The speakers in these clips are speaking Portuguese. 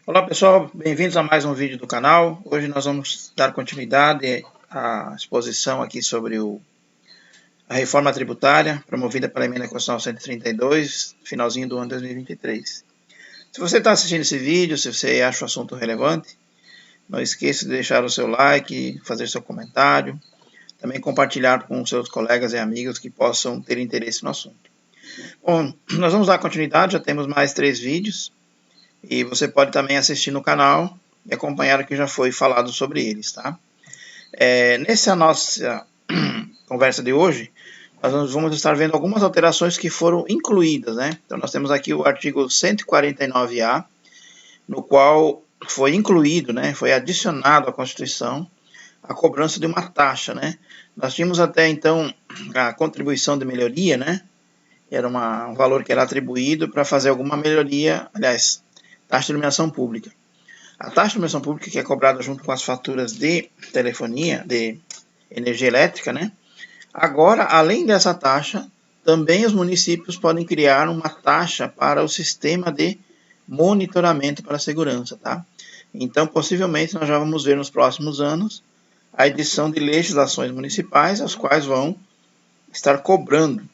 Olá pessoal, bem-vindos a mais um vídeo do canal. Hoje nós vamos dar continuidade à exposição aqui sobre a reforma tributária promovida pela Emenda Constitucional 132, finalzinho do ano 2023. Se você está assistindo esse vídeo, se você acha o assunto relevante, não esqueça de deixar o seu like, fazer seu comentário, também compartilhar com seus colegas e amigos que possam ter interesse no assunto. Bom, nós vamos dar continuidade, já temos mais 3 vídeos. E você pode também assistir no canal e acompanhar o que já foi falado sobre eles, tá? Nessa nossa conversa de hoje, nós vamos estar vendo algumas alterações que foram incluídas, né? Então, nós temos aqui o artigo 149A, no qual foi incluído, né? Foi adicionado à Constituição a cobrança de uma taxa, né? Nós tínhamos até então a contribuição de melhoria, né? Era um valor que era atribuído para fazer alguma melhoria, aliás, taxa de iluminação pública. A taxa de iluminação pública, que é cobrada junto com as faturas de telefonia, de energia elétrica, né? Agora, além dessa taxa, também os municípios podem criar uma taxa para o sistema de monitoramento para a segurança, tá? Então, possivelmente, nós já vamos ver nos próximos anos a edição de legislações municipais, as quais vão estar cobrando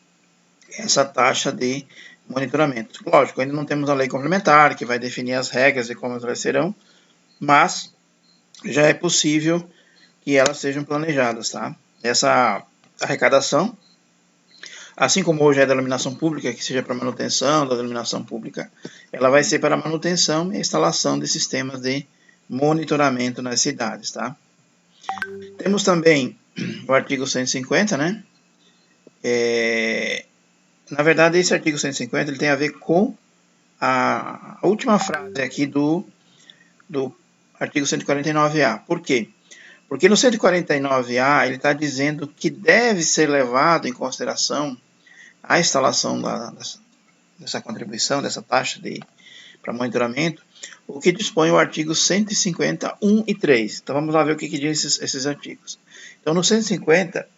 essa taxa de monitoramento. Lógico, ainda não temos a lei complementar, que vai definir as regras e como elas serão, mas já é possível que elas sejam planejadas, tá? Essa arrecadação, assim como hoje é da iluminação pública, que seja para manutenção da iluminação pública, ela vai ser para manutenção e instalação de sistemas de monitoramento nas cidades, tá? Temos também o artigo 150, né? Na verdade, esse artigo 150 ele tem a ver com a última frase aqui do artigo 149A. Por quê? Porque no 149A ele está dizendo que deve ser levado em consideração a instalação dessa contribuição, dessa taxa para monitoramento, o que dispõe o artigo 150, 1 e 3. Então vamos lá ver o que diz esses artigos. Então no 150,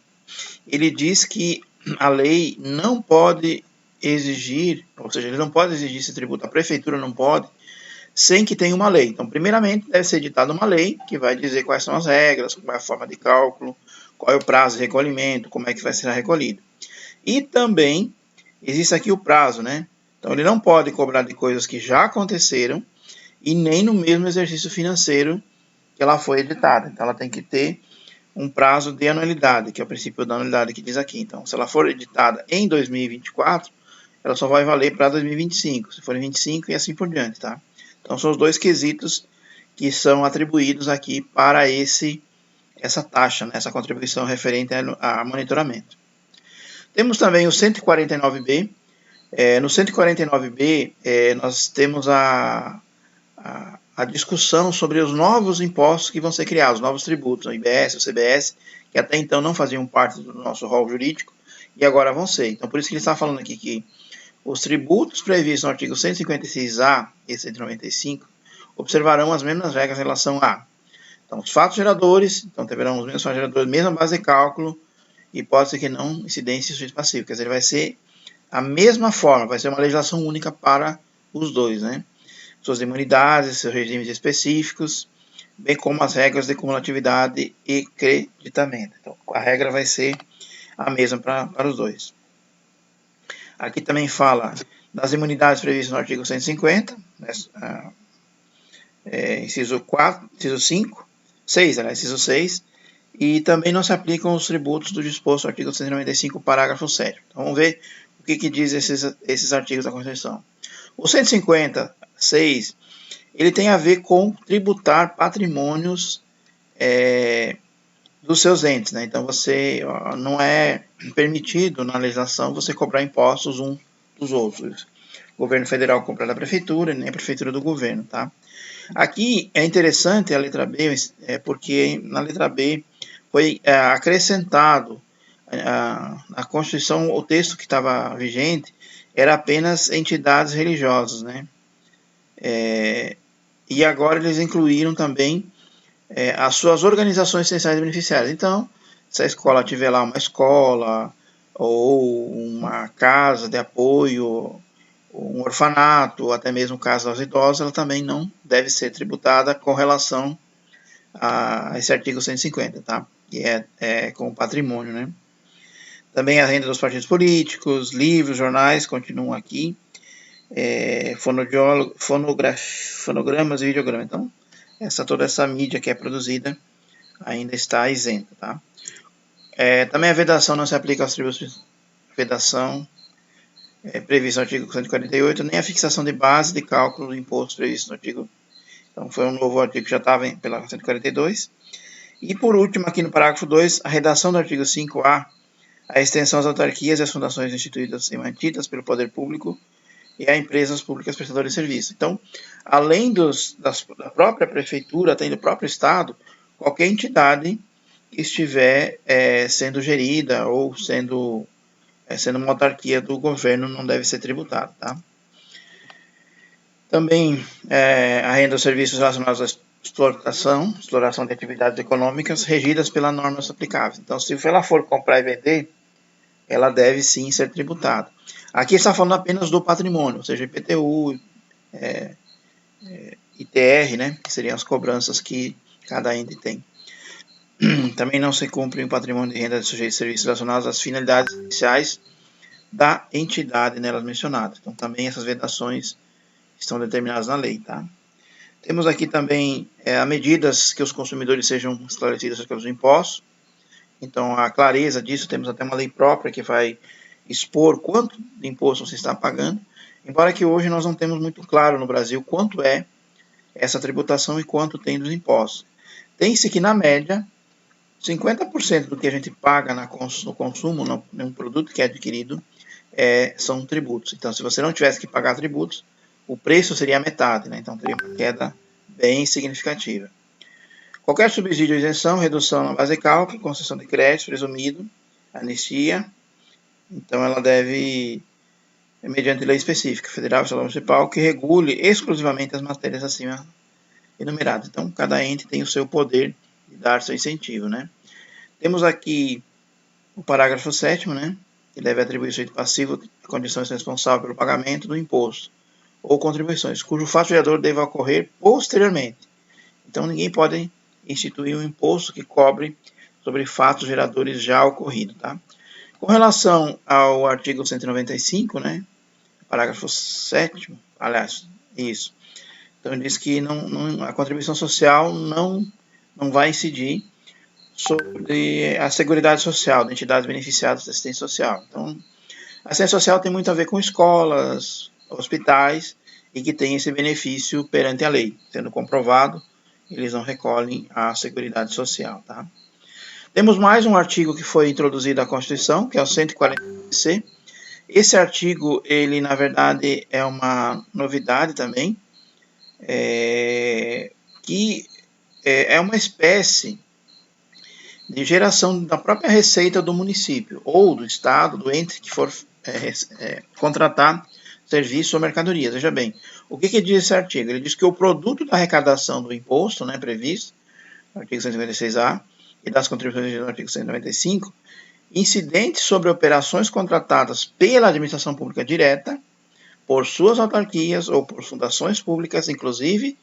ele diz que a lei não pode exigir, ou seja, ele não pode exigir esse tributo, a prefeitura não pode, sem que tenha uma lei. Então, primeiramente, deve ser editada uma lei que vai dizer quais são as regras, qual é a forma de cálculo, qual é o prazo de recolhimento, como é que vai ser recolhido. E também existe aqui o prazo, né? Então, ele não pode cobrar de coisas que já aconteceram e nem no mesmo exercício financeiro que ela foi editada. Então, ela tem que ter um prazo de anualidade, que é o princípio da anualidade que diz aqui. Então, se ela for editada em 2024, ela só vai valer para 2025. Se for em 25 e assim por diante, tá? Então, são os dois quesitos que são atribuídos aqui para essa taxa, né, essa contribuição referente a monitoramento. Temos também o 149B. No 149B, nós temos a discussão sobre os novos impostos que vão ser criados, os novos tributos, o IBS, o CBS, que até então não faziam parte do nosso rol jurídico, e agora vão ser. Então, por isso que ele está falando aqui que os tributos previstos no artigo 156A e 195 observarão as mesmas regras em relação a os fatos geradores, então terão os mesmos fatos geradores, mesma base de cálculo, e pode ser que não incidência e sujeito passivo. Quer dizer, vai ser a mesma forma, vai ser uma legislação única para os dois, né? Suas imunidades, seus regimes específicos, bem como as regras de cumulatividade e creditamento. Então, a regra vai ser a mesma para os dois. Aqui também fala das imunidades previstas no artigo 150, né, inciso 4, inciso 5, 6, aliás, inciso 6, e também não se aplicam os tributos do disposto no artigo 195, parágrafo 7. Então, vamos ver o que diz esses artigos da Constituição. O 156, ele tem a ver com tributar patrimônios dos seus entes, né? Então, não é permitido na legislação você cobrar impostos uns dos outros. O governo federal cobra da prefeitura, nem a prefeitura do governo, tá? Aqui é interessante a letra B, porque na letra B foi acrescentado na Constituição, o texto que estava vigente era apenas entidades religiosas, né? E agora eles incluíram também as suas organizações essenciais e beneficiárias. Então, se a escola tiver lá uma escola ou uma casa de apoio um orfanato, ou até mesmo casa aos idosos, ela também não deve ser tributada com relação a esse artigo 150, tá? Que é com o patrimônio, né? Também a renda dos partidos políticos, livros, jornais continuam aqui, fonogramas e videogramas. Então, toda essa mídia que é produzida ainda está isenta, tá? Também a vedação não se aplica aos tributos. Vedação prevista no artigo 148, nem a fixação de base de cálculo do imposto previsto no artigo. Então, foi um novo artigo que já estava pela 142. E, por último, aqui no parágrafo 2, a redação do artigo 5A, a extensão às autarquias e às fundações instituídas e mantidas pelo poder público e a empresas públicas prestadoras de serviço. Então, além da própria prefeitura, até do próprio Estado, qualquer entidade que estiver sendo gerida ou sendo uma autarquia do governo não deve ser tributada, tá? Também a renda dos serviços relacionados à exploração de atividades econômicas regidas pelas normas aplicáveis. Então, se ela for comprar e vender, ela deve sim ser tributada. Aqui está falando apenas do patrimônio, ou seja, IPTU, ITR, né, que seriam as cobranças que cada ente tem. Também não se cumpre o patrimônio de renda de sujeitos de serviços relacionados às finalidades iniciais da entidade nelas mencionadas. Então, também essas vedações estão determinadas na lei, tá? Temos aqui também medidas que os consumidores sejam esclarecidos acerca dos impostos. Então, a clareza disso, temos até uma lei própria que vai expor quanto de imposto você está pagando, embora que hoje nós não temos muito claro no Brasil quanto é essa tributação e quanto tem dos impostos. Tem-se que, na média, 50% do que a gente paga no consumo, num produto que é adquirido, são tributos. Então, se você não tivesse que pagar tributos, o preço seria a metade, né? Então teria uma queda bem significativa. Qualquer subsídio ou isenção, redução na base de cálculo, concessão de crédito presumido, anistia, então ela deve, mediante lei específica, federal, estadual, municipal, que regule exclusivamente as matérias acima enumeradas. Então, cada ente tem o seu poder de dar seu incentivo, né? Temos aqui o parágrafo 7º, né? Que deve atribuir o sujeito passivo a condições responsáveis pelo pagamento do imposto ou contribuições, cujo fato gerador deva ocorrer posteriormente. Então, ninguém pode instituir um imposto que cobre sobre fatos geradores já ocorridos, tá? Com relação ao artigo 195, né, parágrafo 7º, aliás, isso. Então, diz que a contribuição social não vai incidir sobre a Seguridade Social, de entidades beneficiadas da assistência social. Então, a assistência social tem muito a ver com escolas, hospitais, e que tem esse benefício perante a lei. Sendo comprovado, eles não recolhem a Seguridade Social, tá? Temos mais um artigo que foi introduzido à Constituição, que é o 140C. Esse artigo, ele na verdade é uma novidade também, que é uma espécie de geração da própria receita do município, ou do estado, do ente que for contratar serviço ou mercadoria. Veja bem, o que diz esse artigo? Ele diz que o produto da arrecadação do imposto, né, previsto no artigo 156A e das contribuições no artigo 195, incidentes sobre operações contratadas pela administração pública direta, por suas autarquias ou por fundações públicas, inclusive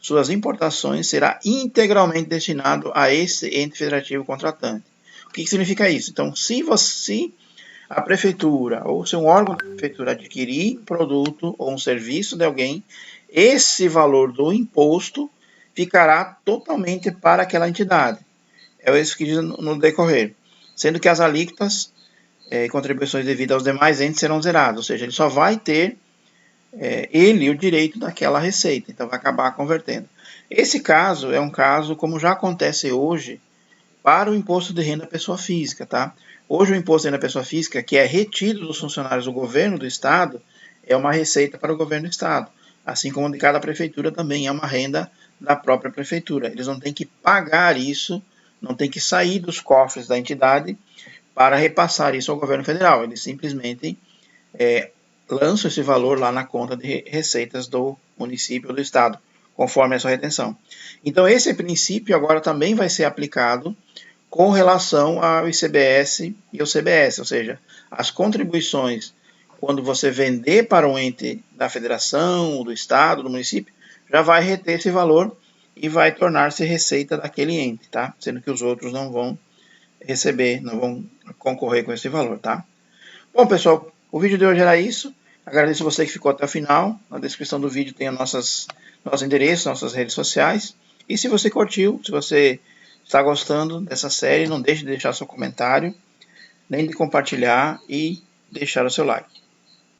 suas importações, será integralmente destinado a esse ente federativo contratante. O que significa isso? Então, se a prefeitura ou se um órgão da prefeitura adquirir um produto ou um serviço de alguém, esse valor do imposto ficará totalmente para aquela entidade. É isso que diz no decorrer. Sendo que as alíquotas e contribuições devidas aos demais entes serão zeradas, ou seja, ele só vai ter o direito daquela receita, então vai acabar convertendo. Esse caso é um caso como já acontece hoje para o imposto de renda pessoa física, tá? Hoje o imposto de renda pessoa física, que é retido dos funcionários do governo do estado, é uma receita para o governo do estado, assim como de cada prefeitura também é uma renda da própria prefeitura. Eles não têm que pagar isso, não têm que sair dos cofres da entidade para repassar isso ao governo federal. Eles simplesmente lançam esse valor lá na conta de receitas do município ou do estado, conforme a sua retenção. Então, esse princípio agora também vai ser aplicado com relação ao ICBS e ao CBS, ou seja, as contribuições quando você vender para um ente da federação, do estado, do município, já vai reter esse valor e vai tornar-se receita daquele ente, tá? Sendo que os outros não vão receber, não vão concorrer com esse valor, tá? Bom, pessoal, o vídeo de hoje era isso. Agradeço você que ficou até o final. Na descrição do vídeo tem nosso endereço, nossas redes sociais. E se você curtiu, se você está gostando dessa série, não deixe de deixar seu comentário, nem de compartilhar e deixar o seu like.